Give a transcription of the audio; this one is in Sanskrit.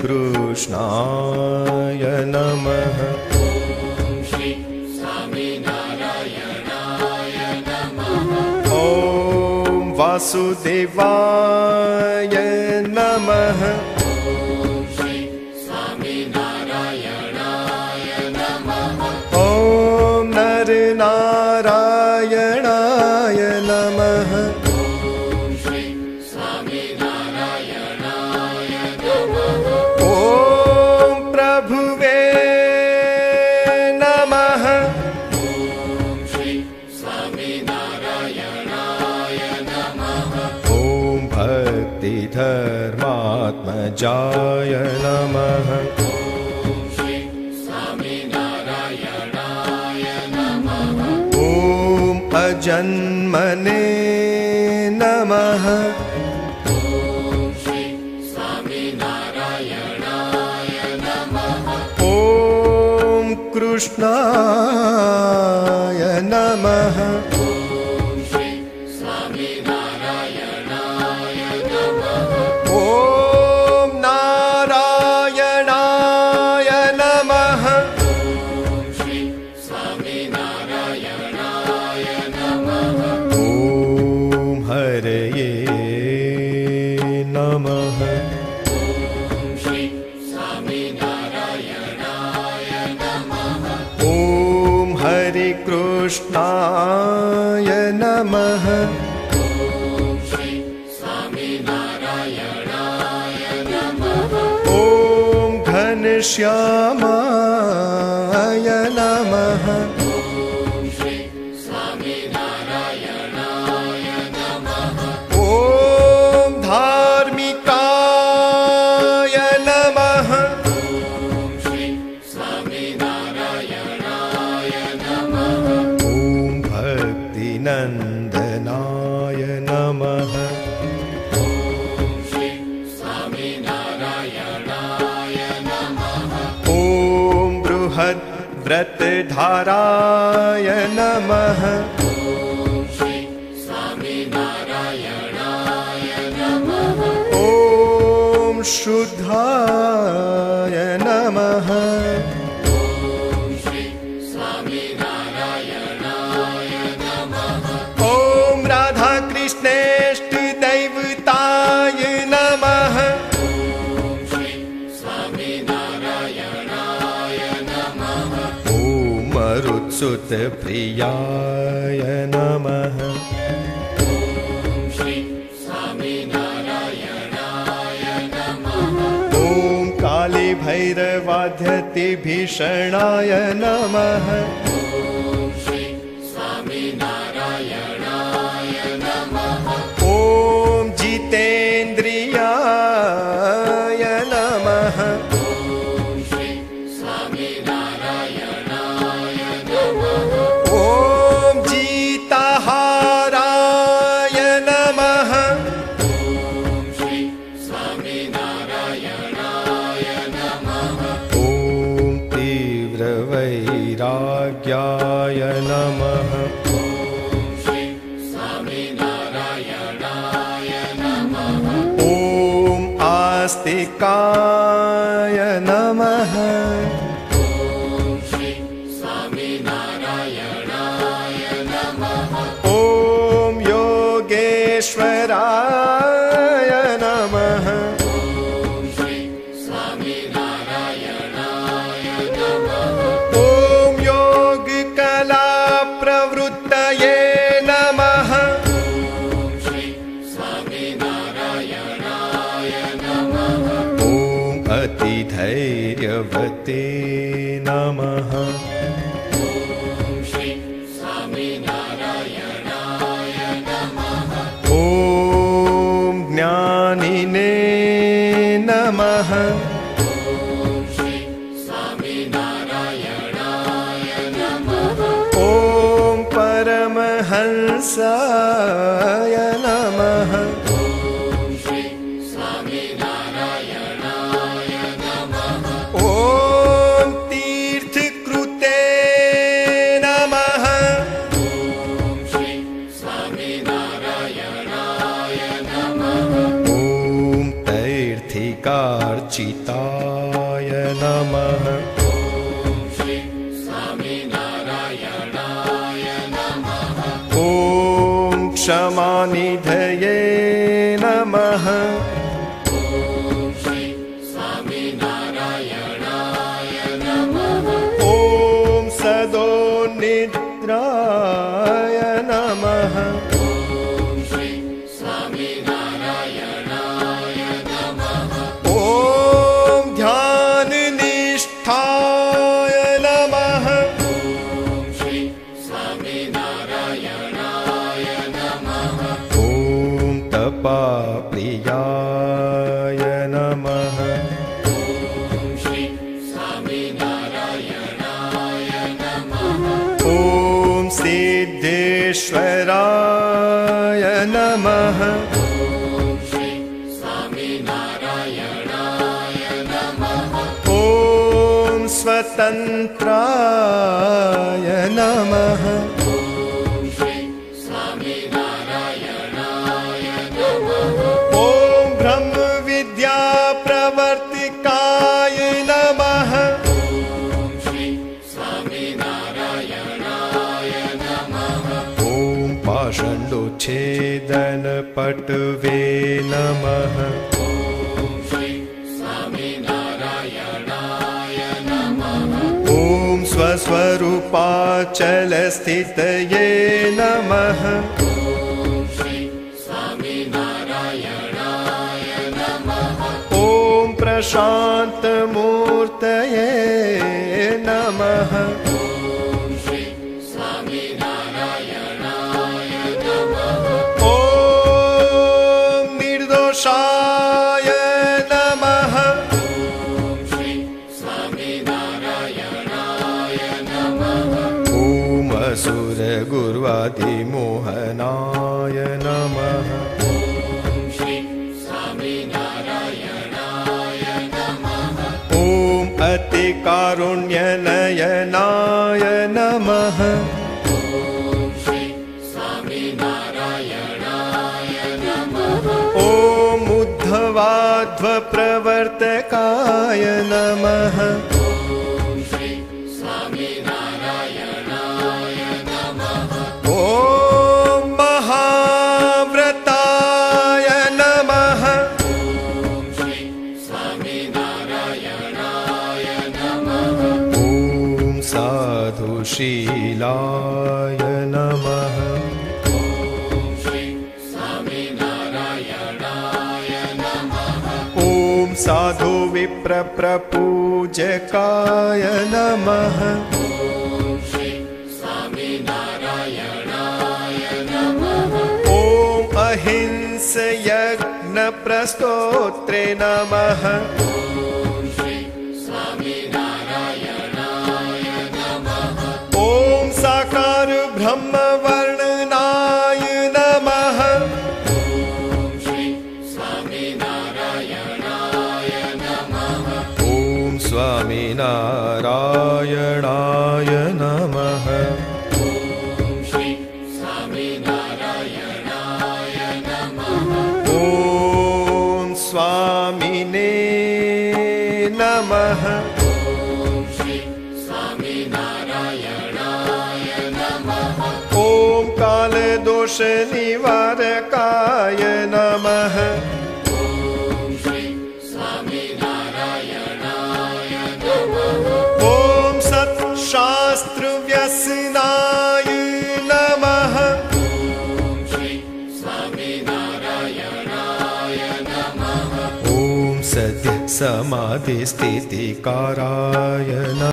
कृष्णाय नमः। श्री स्वामिनारायणाय नमः। ॐ वासुदेवाय नमः। श्री स्वामिनारायणाय नमः। ॐ नरनारायणाय नमः। श्री स्वामिनारायणाय नमः। ॐ प्रभुवे नमः। श्री स्वामिनारायणाय नमः। ॐ भक्तिधर्मात्मजाय नमः। श्री स्वामिनारायणाय नमः। ॐ अजन्मने नमः। श्री स्वामिनारायणाय नमः। ॐ कृष्णाय नमः। श्री स्वामिनारायणाय नमः। ॐ नारायणाय नमः। श्री स्वामिनारायणाय नमः। ॐ हरये नमः। श्री स्वामिनारायणाय नमः। ॐ हरे कृष्णाय नमः। श्री स्वामिनारायणाय नमः। ॐ घनश्यामाय नमः। श्री स्वामिनारायणाय नमः। ॐ धार्मिकाय नमः। श्री स्वामिनारायणाय नमः। ॐ भक्तिनन्दनाय नमः। श्री स्वामिनारायणाय नमः। ॐ बृहद्व्रतधाराय नमः। श्री स्वामिनारायणाय नमः। ॐ शुद्धाय नमः। श्री स्वामिनारायणाय नमः। ॐ राधाकृष्णेष्टदैवताय नमः। श्री स्वामिनारायणाय नमः। ॐ मरुत्सुतप्रियाय नमः। श्री स्वामिनारायणाय नमः। ॐ कालीभैरवाध्यतिभीषणाय नमः। श्री स्वामिनारायणाय नमः। ॐ जितेन्द्रियाय नमः। श्री स्वामिनारायणाय नमः। ॐ जिताहाराय नमः। श्री स्वामिनारायणाय नमः। ॐ तीव्रवैराग्याय नमः। श्री स्वामिनारायणाय नमः। ॐ आस्तिकाय नमः। श्री स्वामिनारायणाय नमः। ॐ योगेश्वराय नमः। श्री स्वामिनारायणाय नमः। ॐ योगकलाप्रवृत्तये नमः। श्री स्वामिनारायणाय नमः। ॐ अतिधैर्यवते नमः। श्री स्वामिनारायणाय नमः। ॐ ज्ञानिने नमः। श्री स्वामिनारायणाय नमः। ॐ परमहंसाय नमः। श्री स्वामिनारायणाय नमः। ॐ तीर्थकृते नमः। श्री स्वामिनारायणाय नमः। ॐ तैर्थिकार्चिता क्षमानिधये नमः ॐ श्री स्वामिनारायणाय नमः ॐ सदोनिद्राय नमः ॐ श्री स्वामिनारायणाय नमः ॐ ध्याननिष्ठाय नमः ॐ श्री स्वामिनारायणाय नमः ॐ तपाप्रियाय नमः ॐ श्री स्वामिनारायणाय नमः ॐ सिद्धेश्वराय नमः ॐ श्री स्वामिनारायणाय नमः ॐ स्वतन्त्राय नमः ॐ श्री स्वामिनारायणाय नमः ॐ ब्रह्मविद्याप्रवर्तिकाय नमः ॐ श्री स्वामिनारायणाय नमः ॐ पाषण्डोच्छेदनपटवे नमः ॐ श्री स्वामिनारायणाय नमः ॐ स्वस्वरूपाचलस्थितये नमः ॐ श्री स्वामिनारायणाय नमः ॐ प्रशान्तमूर्तये नमः ॐ श्री स्वामिनारायणाय नमः ॐ निर्दोषाय नमः ॐ श्री स्वामिनारायणाय नमः ॐ असुरगुर्वादिमोहनाय नमः ॐ श्री स्वामिनारायणाय नमः ॐ अतिकारुण्यनयनाय नमः ॐ श्री स्वामिनारायणाय नमः ॐ उद्धवाध्वप्रवर्तकाय नमः ॐ श्री स्वामिनारायणाय नमः ॐ महाव्रताय नमः ॐ श्री स्वामिनारायणाय नमः ॐ साधुशीलाय नमः ॐ श्री स्वामिनारायणाय नमः ॐ साधुविप्रप्रपूजकाय नमः ॐ श्री स्वामिनारायणाय नमः ॐ अहिंसयज्ञप्रस्तोत्रे नमः ॐ श्री स्वामिनारायणाय नमः ॐ साकार ब्रह्मवर्णनाय नमः ॐ श्री स्वामिनारायणाय नमः ॐ स्वामिनारायणाय नमः ॐ श्री स्वामिनारायणाय नमः ॐ स्वामिने नमः ॐ श्री स्वामिनारायणाय नमः ॐ कालदोषनिवारकाय नमः ॐ श्री स्वामिनारायणाय नमः ॐ सत्शास्त्रव्यसनाय नमः ॐ श्री स्वामिनारायणाय नमः ॐ सद्यसमाधिस्थितिकाराय नमः